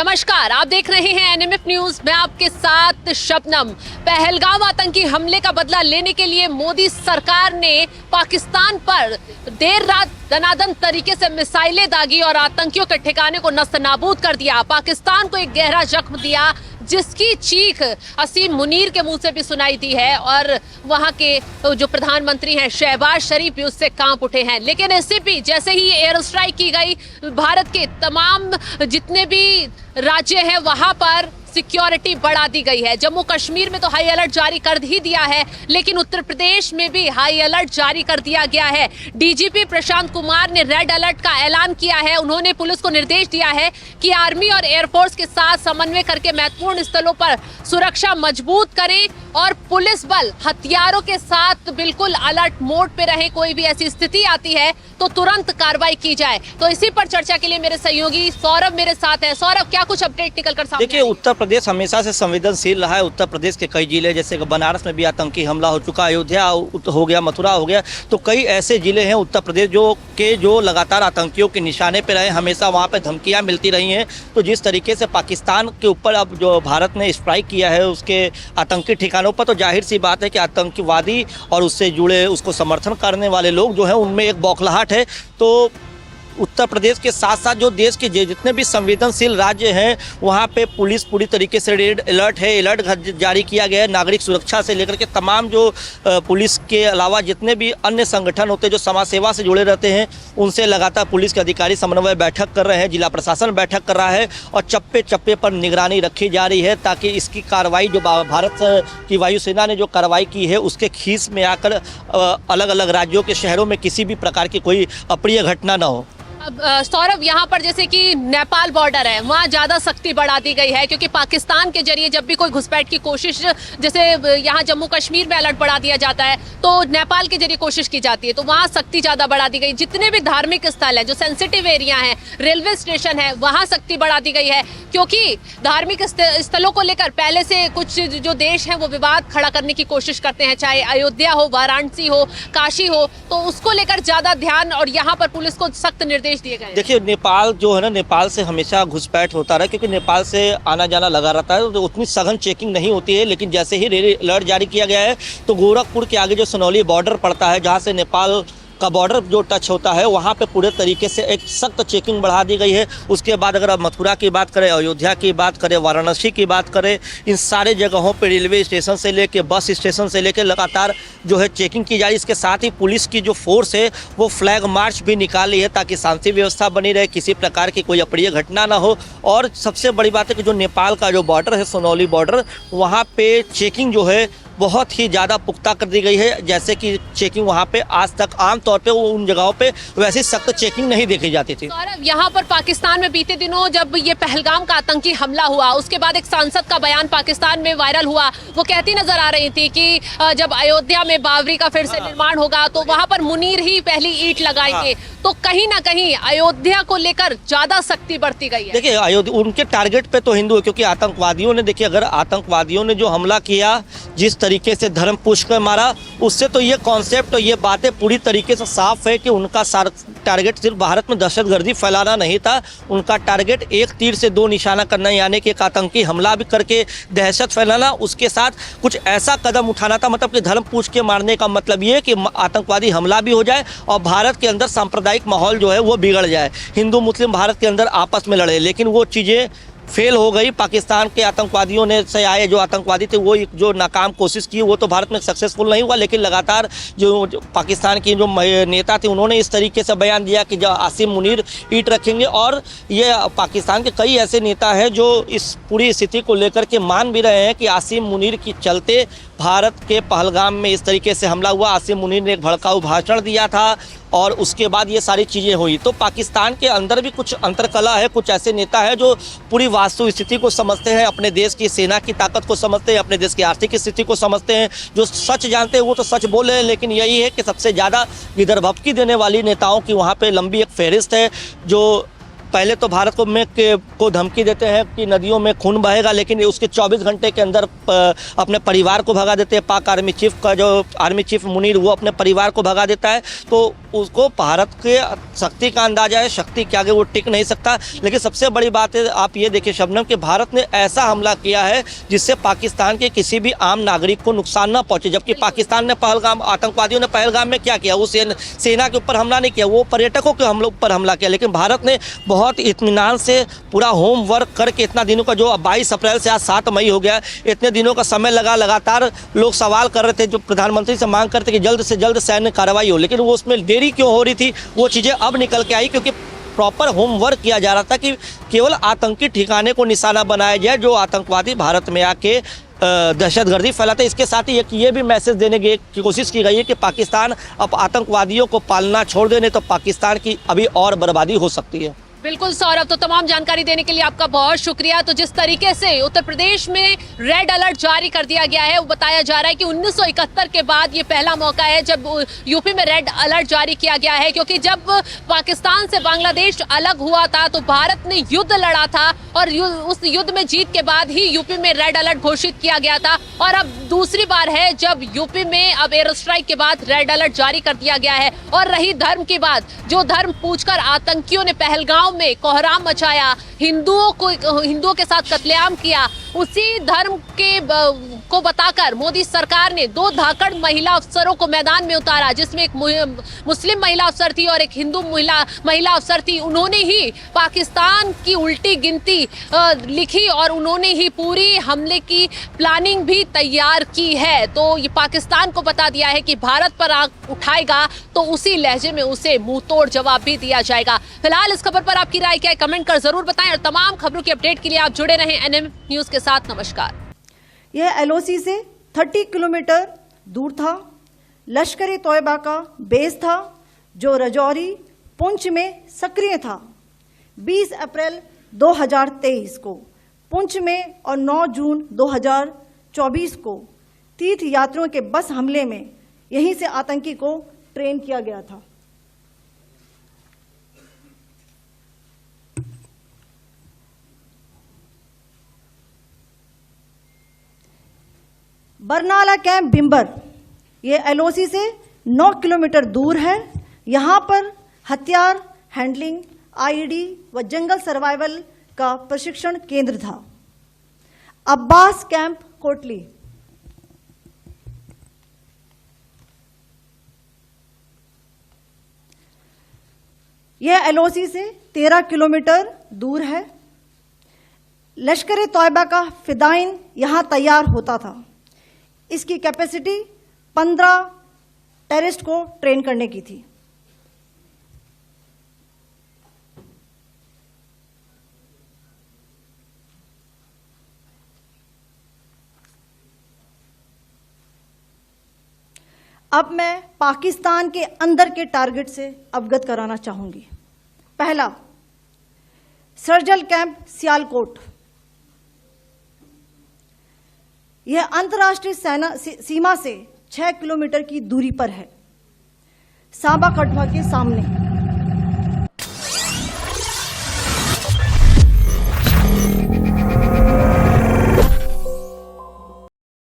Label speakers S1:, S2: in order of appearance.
S1: नमस्कार, आप देख रहे हैं एनएमएफ न्यूज। मैं आपके साथ शबनम। पहलगाम आतंकी हमले का बदला लेने के लिए मोदी सरकार ने पाकिस्तान पर देर रात दनादन तरीके से मिसाइलें दागी और आतंकियों के ठिकाने को नस्तनाबूद कर दिया। पाकिस्तान को एक गहरा जख्म दिया, जिसकी चीख असीम मुनीर के मुंह से भी सुनाई दी है और वहां के जो प्रधानमंत्री हैं शहबाज शरीफ भी उससे कांप उठे हैं। लेकिन इससे भी जैसे ही एयर स्ट्राइक की गई, भारत के तमाम जितने भी राज्य हैं वहां पर सिक्योरिटी बढ़ा दी गई है। जम्मू कश्मीर में तो हाई अलर्ट जारी कर ही दिया है, लेकिन उत्तर प्रदेश में भी हाई अलर्ट जारी कर दिया गया है। डीजीपी प्रशांत कुमार ने रेड अलर्ट का ऐलान किया है। उन्होंने पुलिस को निर्देश दिया है कि आर्मी और एयरफोर्स के साथ समन्वय करके महत्वपूर्ण स्थलों पर सुरक्षा मजबूत करें और पुलिस बल हथियारों के साथ बिल्कुल अलर्ट मोड पे रहे। कोई भी ऐसी स्थिति आती है तो तुरंत कार्रवाई की जाए। तो इसी पर चर्चा के लिए मेरे सहयोगी सौरभ मेरे साथ है। सौरभ, क्या कुछ अपडेट निकल कर सामने?
S2: देखिए, उत्तर प्रदेश हमेशा से संवेदनशील रहा है। उत्तर प्रदेश के कई जिले, जैसे बनारस में भी आतंकी हमला हो चुका, अयोध्या हो गया, मथुरा हो गया, तो कई ऐसे जिले हैं उत्तर प्रदेश जो लगातार आतंकियों के निशाने पे रहे। हमेशा वहाँ पे धमकियाँ मिलती रही हैं। तो जिस तरीके से पाकिस्तान के ऊपर अब जो भारत ने स्ट्राइक किया है उसके आतंकी ठिकानों पर, तो जाहिर सी बात है कि आतंकवादी और उससे जुड़े उसको समर्थन करने वाले लोग जो हैं उनमें एक बौखलाहट है। तो उत्तर प्रदेश के साथ साथ जो देश के जितने भी संवेदनशील राज्य हैं वहाँ पे पुलिस पूरी तरीके से रेड अलर्ट है। अलर्ट जारी किया गया है। नागरिक सुरक्षा से लेकर के तमाम जो पुलिस के अलावा जितने भी अन्य संगठन होते हैं जो समाज सेवा से जुड़े रहते हैं, उनसे लगातार पुलिस के अधिकारी समन्वय बैठक कर रहे हैं। जिला प्रशासन बैठक कर रहा है और चप्पे चप्पे पर निगरानी रखी जा रही है ताकि इसकी कार्रवाई जो भारत की वायुसेना ने जो कार्रवाई की है उसके खीस में आकर अलग अलग राज्यों के शहरों में किसी भी प्रकार की कोई अप्रिय घटना न हो।
S1: अब सौरभ, यहाँ पर जैसे कि नेपाल बॉर्डर है, वहाँ ज़्यादा सख्ती बढ़ा दी गई है क्योंकि पाकिस्तान के जरिए जब भी कोई घुसपैठ की कोशिश, जैसे यहाँ जम्मू कश्मीर में अलर्ट बढ़ा दिया जाता है तो नेपाल के जरिए कोशिश की जाती है, तो वहाँ सख्ती ज़्यादा बढ़ा दी गई। जितने भी धार्मिक स्थल है, जो सेंसिटिव एरिया हैं, रेलवे स्टेशन है, वहाँ सख्ती बढ़ा दी गई है क्योंकि धार्मिक स्थलों को लेकर पहले से कुछ जो देश हैं वो विवाद खड़ा करने की कोशिश करते हैं, चाहे अयोध्या हो, वाराणसी हो, काशी हो, तो उसको लेकर ज़्यादा ध्यान और यहाँ पर पुलिस को सख्त निर्देश दिए गए।
S2: देखिए, नेपाल जो है ना, नेपाल से हमेशा घुसपैठ होता रहा क्योंकि नेपाल से आना जाना लगा रहता है, तो उतनी सघन चेकिंग नहीं होती है। लेकिन जैसे ही रेड अलर्ट जारी किया गया है तो गोरखपुर के आगे जो सनौली बॉर्डर पड़ता है, जहाँ से नेपाल का बॉर्डर जो टच होता है, वहाँ पे पूरे तरीके से एक सख्त चेकिंग बढ़ा दी गई है। उसके बाद अगर आप मथुरा की बात करें, अयोध्या की बात करें, वाराणसी की बात करें, इन सारे जगहों पे रेलवे स्टेशन से लेके बस स्टेशन से लेके लगातार जो है चेकिंग की जा रही है। इसके साथ ही पुलिस की जो फोर्स है वो फ्लैग मार्च भी निकाली है ताकि शांति व्यवस्था बनी रहे, किसी प्रकार की कोई अप्रिय घटना ना हो। और सबसे बड़ी बात है कि जो नेपाल का जो बॉर्डर है, सनौली बॉर्डर, वहाँ पे चेकिंग जो है बहुत ही ज़्यादा पुख्ता कर दी गई है। जैसे कि चेकिंग वहाँ पे आज तक आमतौर पे उन जगहों पे वैसी सख्त चेकिंग नहीं देखी जाती थी।
S1: यहाँ पर पाकिस्तान में बीते दिनों जब ये पहलगाम का आतंकी हमला हुआ, उसके बाद एक सांसद का बयान पाकिस्तान में वायरल हुआ। वो कहती नजर आ रही थी कि जब अयोध्या में बाबरी का फिर से निर्माण होगा तो वहाँ पर मुनीर ही पहली ईंट लगाएंगे। तो कहीं ना कहीं अयोध्या को लेकर ज्यादा सख्ती बढ़ती गई है।
S2: देखिए, अयोध्या उनके टारगेट पे तो हिंदू है क्योंकि आतंकवादियों ने, देखिए, अगर आतंकवादियों ने जो हमला किया, जिस तरीके से धर्म पूछ कर मारा, उससे तो ये कॉन्सेप्ट, ये बातें पूरी तरीके से साफ है कि उनका टारगेट सिर्फ भारत में दहशतगर्दी फैलाना नहीं था। उनका टारगेट एक तीर से दो निशाना करना, यानी कि एक आतंकी हमला भी करके दहशत फैलाना, उसके साथ कुछ ऐसा कदम उठाना था, मतलब कि धर्म पूछ के मारने का मतलब ये कि आतंकवादी हमला भी हो जाए और भारत के अंदर सांप्रदायिक माहौल जो है वो बिगड़ जाए, हिंदू मुस्लिम भारत के अंदर आपस में लड़े। लेकिन वो चीज़ें फेल हो गई। पाकिस्तान के आतंकवादियों ने से आए जो आतंकवादी थे वो जो नाकाम कोशिश की वो तो भारत में सक्सेसफुल नहीं हुआ। लेकिन लगातार जो पाकिस्तान की जो नेता थे उन्होंने इस तरीके से बयान दिया कि जो आसिम मुनीर ईंट रखेंगे, और ये पाकिस्तान के कई ऐसे नेता हैं जो इस पूरी स्थिति को लेकर के मान भी रहे हैं कि आसिम मुनीर के चलते भारत के पहलगाम में इस तरीके से हमला हुआ। आसिम मुनीर ने एक भड़काऊ भाषण दिया था और उसके बाद ये सारी चीज़ें हुई। तो पाकिस्तान के अंदर भी कुछ अंतरकला है, कुछ ऐसे नेता हैं जो पूरी वास्तु स्थिति को समझते हैं, अपने देश की सेना की ताकत को समझते हैं, अपने देश की आर्थिक स्थिति को समझते हैं, जो सच जानते हैं वो तो सच बोले हैं। लेकिन यही है कि सबसे ज़्यादा विदर्भपकी देने वाली नेताओं की वहाँ पे लंबी एक फहरिस्त है, जो पहले तो भारत को धमकी देते हैं कि नदियों में खून बहेगा, लेकिन उसके 24 घंटे के अंदर अपने परिवार को भगा देते हैं। पाक आर्मी चीफ का जो आर्मी चीफ मुनीर, वो अपने परिवार को भगा देता है। तो उसको भारत के शक्ति का अंदाजा है, शक्ति के आगे वो टिक नहीं सकता। लेकिन सबसे बड़ी बात है, आप ये देखिए शबनम, कि भारत ने ऐसा हमला किया है जिससे पाकिस्तान के किसी भी आम नागरिक को नुकसान ना पहुंचे। जबकि पाकिस्तान ने पहलगाम, आतंकवादियों ने पहलगाम में क्या किया, वो सेना के ऊपर हमला नहीं किया, वो पर्यटकों के ऊपर हमला किया। लेकिन भारत ने बहुत इत्मीनान से पूरा होमवर्क करके, इतना दिनों का, जो 22 अप्रैल से आज 7 मई हो गया, इतने दिनों का समय लगा। लगातार लोग सवाल कर रहे थे, जो प्रधानमंत्री से मांग करते कि जल्द से जल्द सैन्य कार्रवाई हो, लेकिन वो उसमें देरी क्यों हो रही थी, वो चीज़ें अब निकल के आई। क्योंकि प्रॉपर होमवर्क किया जा रहा था कि केवल आतंकी ठिकाने को निशाना बनाया जाए जो आतंकवादी भारत में आके दहशतगर्दी फैलाते। इसके साथ ही ये भी मैसेज देने की कोशिश की गई है कि पाकिस्तान अब आतंकवादियों को पालना छोड़ दे, नहीं तो पाकिस्तान की अभी और बर्बादी हो सकती है।
S1: बिल्कुल सौरभ, तो तमाम जानकारी देने के लिए आपका बहुत शुक्रिया। तो जिस तरीके से उत्तर प्रदेश में रेड अलर्ट जारी कर दिया गया है, वो बताया जा रहा है कि 1971 के बाद ये पहला मौका है जब यूपी में रेड अलर्ट जारी किया गया है। क्योंकि जब पाकिस्तान से बांग्लादेश अलग हुआ था तो भारत ने युद्ध लड़ा था और उस युद्ध में जीत के बाद ही यूपी में रेड अलर्ट घोषित किया गया था। और अब दूसरी बार है जब यूपी में अब एयर स्ट्राइक के बाद रेड अलर्ट जारी कर दिया गया है। और रही धर्म की बात, जो धर्म पूछकर आतंकियों ने पहलगाम में कोहराम मचाया, हिंदुओं के साथ कत्लेआम किया, उसी धर्म को बताकर मोदी सरकार ने 2 धाकड़ महिला अफसरों को मैदान में उतारा, जिसमें एक मुस्लिम महिला अफसर थी और एक हिंदू महिला अफसर थी। उन्होंने ही पाकिस्तान की उल्टी गिनती लिखी और उन्होंने ही पूरी हमले की प्लानिंग भी तैयार की है। तो ये पाकिस्तान को बता दिया है कि भारत पर आंख उठाएगा तो उसी लहजे में उसे मुंह तोड़ जवाब भी दिया जाएगा। फिलहाल इस खबर पर आपकी राय क्या है, कमेंट कर जरूर बताएं और तमाम खबरों की अपडेट के लिए आप जुड़े रहें एनएम न्यूज के साथ। नमस्कार।
S3: यह एलओसी से 30 किलोमीटर दूर था। लश्कर तोयबा का बेस था जो रजौरी पुंछ में सक्रिय था। 20 अप्रैल 2023 को पुंछ में और 9 जून 2024 को तीर्थ यात्रियों के बस हमले में यहीं से आतंकी को ट्रेन किया गया था। बरनाला कैंप बिम्बर, ये एलओसी से 9 किलोमीटर दूर है। यहाँ पर हथियार हैंडलिंग, आईडी व जंगल सर्वाइवल का प्रशिक्षण केंद्र था। अब्बास कैंप कोटली, यह एलओसी से 13 किलोमीटर दूर है। लश्कर तोयबा का फिदाइन यहाँ तैयार होता था। इसकी कैपेसिटी 15 टेररिस्ट को ट्रेन करने की थी। अब मैं पाकिस्तान के अंदर के टारगेट से अवगत कराना चाहूंगी। पहला, सर्जल कैंप सियालकोट। यह अंतर्राष्ट्रीय सीमा से 6 किलोमीटर की दूरी पर है, सांबा कटवा के सामने।